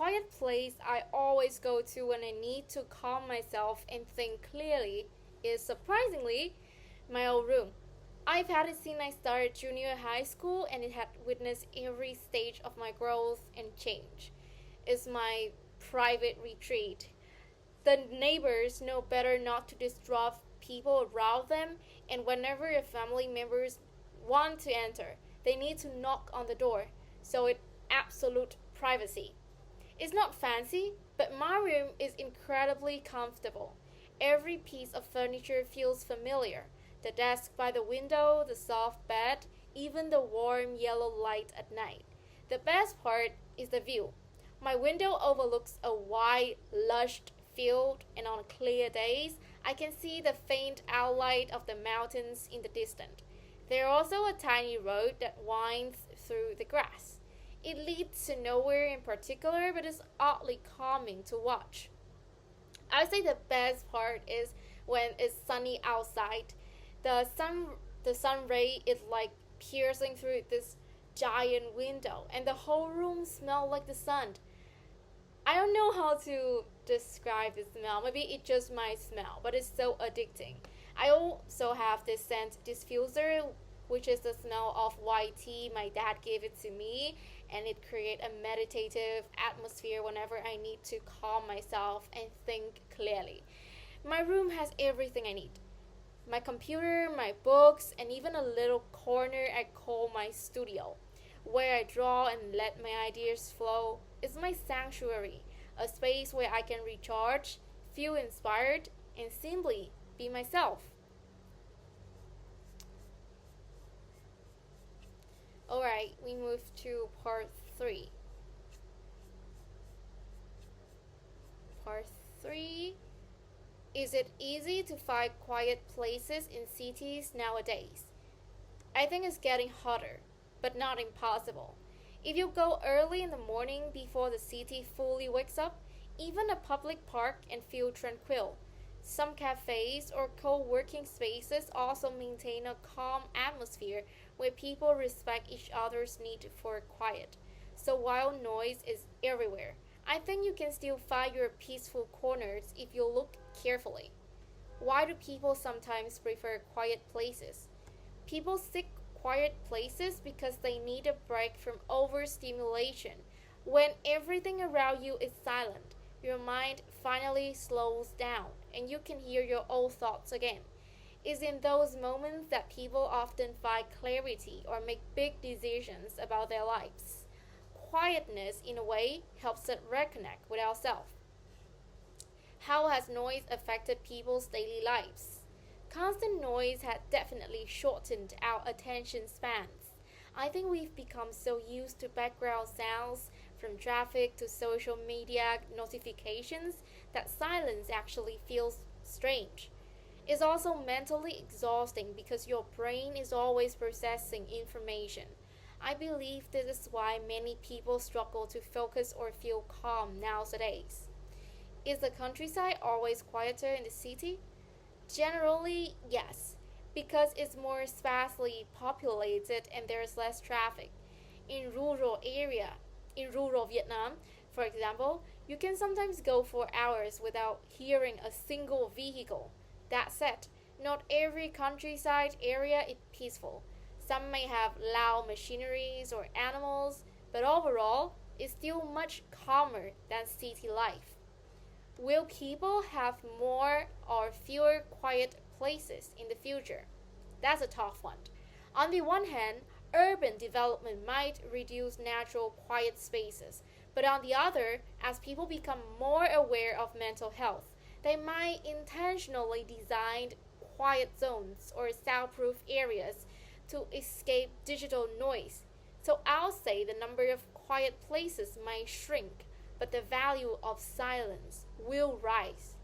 quiet place I always go to when I need to calm myself and think clearly is surprisingly my old room. I've had it since I started junior high school and it had witnessed every stage of my growth and change. It's my private retreat. The neighbors know better not to disrupt people around them, and whenever your family members want to enter, they need to knock on the door, so it's absolute privacy. It's not fancy, but my room is incredibly comfortable. Every piece of furniture feels familiar. The desk by the window, the soft bed, even the warm yellow light at night. The best part is the view. My window overlooks a wide, lush field, and on clear days, I can see the faint outline of the mountains in the distance. There's also a tiny road that winds through the grass. It leads to nowhere in particular, but is oddly calming to watch. I would say the best part is when it's sunny outside. The sun the sun ray is like piercing through this giant window and the whole room smells like the sun. I don't know how to describe the smell. Maybe it's just my smell, but it's so addicting. I also have this scent diffuser, which is the smell of white tea. My dad gave it to me, and it creates a meditative atmosphere whenever I need to calm myself and think clearly. My room has everything I need: my computer, my books, and even a little corner I call my studio, where I draw and let my ideas flow. It's my sanctuary, a space where I can recharge, feel inspired, and simply be myself. Alright, we move to part 3. Part 3. Is it easy to find quiet places in cities nowadays? I think it's getting harder, but not impossible. If you go early in the morning before the city fully wakes up, even a public park can feel tranquil. Some cafes or co-working spaces also maintain a calm atmosphere where people respect each other's need for quiet. So while noise is everywhere, I think you can still find your peaceful corners if you look carefully. Why do people sometimes prefer quiet places? People seek quiet places because they need a break from overstimulation. When everything around you is silent, your mind finally slows down and you can hear your own thoughts again. It's in those moments that people often find clarity or make big decisions about their lives. Quietness, in a way, helps us reconnect with ourselves. How has noise affected people's daily lives? Constant noise has definitely shortened our attention spans. I think we've become so used to background sounds, from traffic to social media notifications, that silence actually feels strange. It's also mentally exhausting because your brain is always processing information. I believe this is why many people struggle to focus or feel calm nowadays. Is the countryside always quieter in the city? Generally, yes, because it's more sparsely populated and there's less traffic. In rural Vietnam, for example, you can sometimes go for hours without hearing a single vehicle. That said, not every countryside area is peaceful. Some may have loud machineries or animals, but overall, it's still much calmer than city life. Will people have more or fewer quiet places in the future? That's a tough one. On the one hand, urban development might reduce natural quiet spaces, but on the other, as people become more aware of mental health, they might intentionally design quiet zones or soundproof areas to escape digital noise. So I'll say the number of quiet places might shrink, but the value of silence will rise.